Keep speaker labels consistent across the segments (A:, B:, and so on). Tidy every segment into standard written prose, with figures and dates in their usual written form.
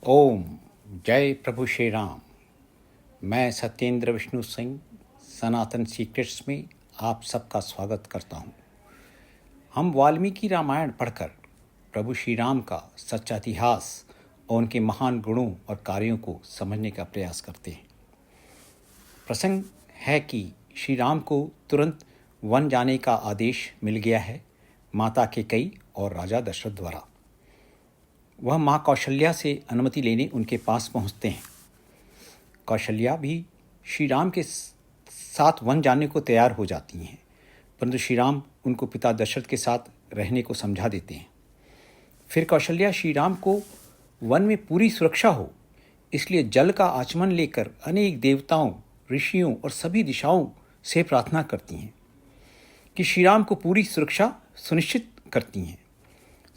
A: ओम जय प्रभु श्री राम। मैं सत्येंद्र विष्णु सिंह सनातन सीक्रेट्स में आप सबका स्वागत करता हूँ। हम वाल्मीकि रामायण पढ़कर प्रभु श्री राम का सच्चा इतिहास और उनके महान गुणों और कार्यों को समझने का प्रयास करते हैं। प्रसंग है कि श्री राम को तुरंत वन जाने का आदेश मिल गया है माता कैकेयी और राजा दशरथ द्वारा। वह माँ कौशल्या से अनुमति लेने उनके पास पहुँचते हैं। कौशल्या भी श्री राम के साथ वन जाने को तैयार हो जाती हैं, परंतु श्री राम उनको पिता दशरथ के साथ रहने को समझा देते हैं। फिर कौशल्या श्री राम को वन में पूरी सुरक्षा हो, इसलिए जल का आचमन लेकर अनेक देवताओं, ऋषियों और सभी दिशाओं से प्रार्थना करती हैं कि श्री राम को पूरी सुरक्षा सुनिश्चित करती हैं।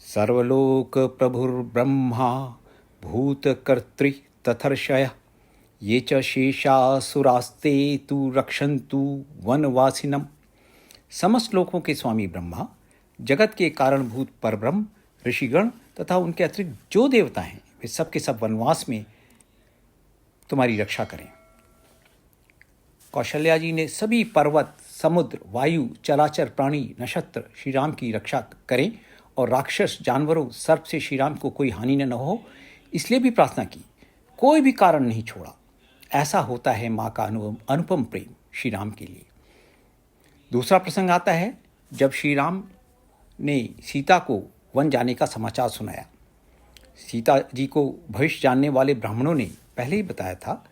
A: सर्वलोक प्रभुर्ब्रह्मा भूतकर्तृ तथर्षयः ये च शेषासुरास्ते तु रक्षन्तु वनवासिनम्। समस्त लोकों के स्वामी ब्रह्मा, जगत के कारणभूत परब्रह्म, ऋषिगण तथा उनके अतिरिक्त जो देवता हैं वे सब के सब वनवास में तुम्हारी रक्षा करें। कौशल्या जी ने सभी पर्वत, समुद्र, वायु, चराचर प्राणी, नक्षत्र श्री राम की रक्षा करें और राक्षस, जानवरों, सर्प से श्री राम को कोई हानि न हो, इसलिए भी प्रार्थना की। कोई भी कारण नहीं छोड़ा। ऐसा होता है माँ का अनुपम प्रेम श्री राम के लिए। दूसरा प्रसंग आता है जब श्री राम ने सीता को वन जाने का समाचार सुनाया। सीता जी को भविष्य जानने वाले ब्राह्मणों ने पहले ही बताया था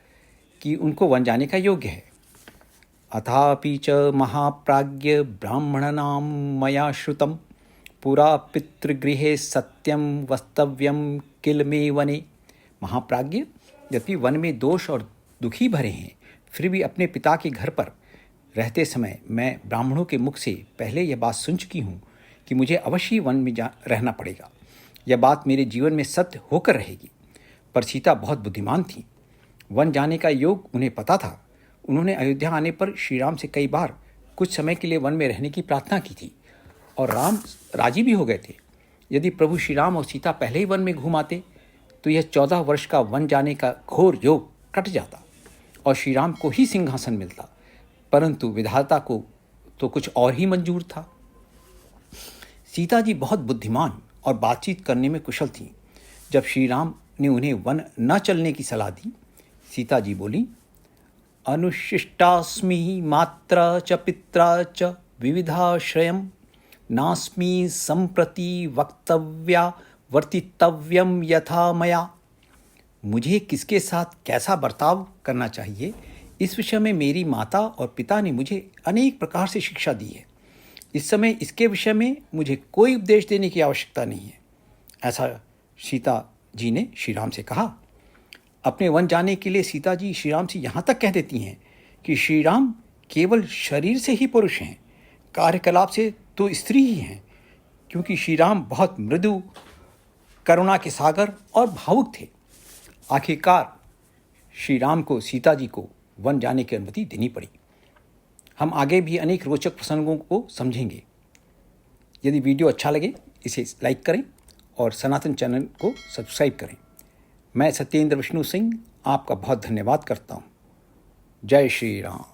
A: कि उनको वन जाने का योग्य है। अथापि च महाप्राज्ञ ब्राह्मणानां मया श्रुतम् पुरा पितृगृहे सत्यम वस्तव्यम किल मे वने। महाप्राज्ञ, जबकि वन में दोष और दुखी भरे हैं, फिर भी अपने पिता के घर पर रहते समय मैं ब्राह्मणों के मुख से पहले यह बात सुन चुकी हूँ कि मुझे अवश्य वन में रहना पड़ेगा। यह बात मेरे जीवन में सत्य होकर रहेगी। पर सीता बहुत बुद्धिमान थी। वन जाने का योग उन्हें पता था। उन्होंने अयोध्या आने पर श्री राम से कई बार कुछ समय के लिए वन में रहने की प्रार्थना की थी और राम राजी भी हो गए थे। यदि प्रभु श्री राम और सीता पहले ही वन में घूम आते तो यह 14 वर्ष का वन जाने का घोर योग कट जाता और श्री राम को ही सिंहासन मिलता। परंतु विधाता को तो कुछ और ही मंजूर था। सीता जी बहुत बुद्धिमान और बातचीत करने में कुशल थीं। जब श्री राम ने उन्हें वन न चलने की सलाह दी, सीता जी बोली, अनुशिष्टास्मि मात्रा च पित्रा च विविधाश्रयम् नास्मि संप्रति वक्तव्या वर्तितव्यम यथा मया। मुझे किसके साथ कैसा बर्ताव करना चाहिए, इस विषय में मेरी माता और पिता ने मुझे अनेक प्रकार से शिक्षा दी है। इस समय इसके विषय में मुझे कोई उपदेश देने की आवश्यकता नहीं है। ऐसा सीता जी ने श्री राम से कहा। अपने वन जाने के लिए सीता जी श्री राम से यहाँ तक कह देती हैं कि श्री राम केवल शरीर से ही पुरुष हैं, कार्यकलाप से तो स्त्री ही हैं, क्योंकि श्री राम बहुत मृदु, करुणा के सागर और भावुक थे। आखिरकार श्री राम को सीता जी को वन जाने की अनुमति देनी पड़ी। हम आगे भी अनेक रोचक प्रसंगों को समझेंगे। यदि वीडियो अच्छा लगे इसे लाइक करें और सनातन चैनल को सब्सक्राइब करें। मैं सत्येंद्र विष्णु सिंह आपका बहुत धन्यवाद करता हूँ। जय श्री राम।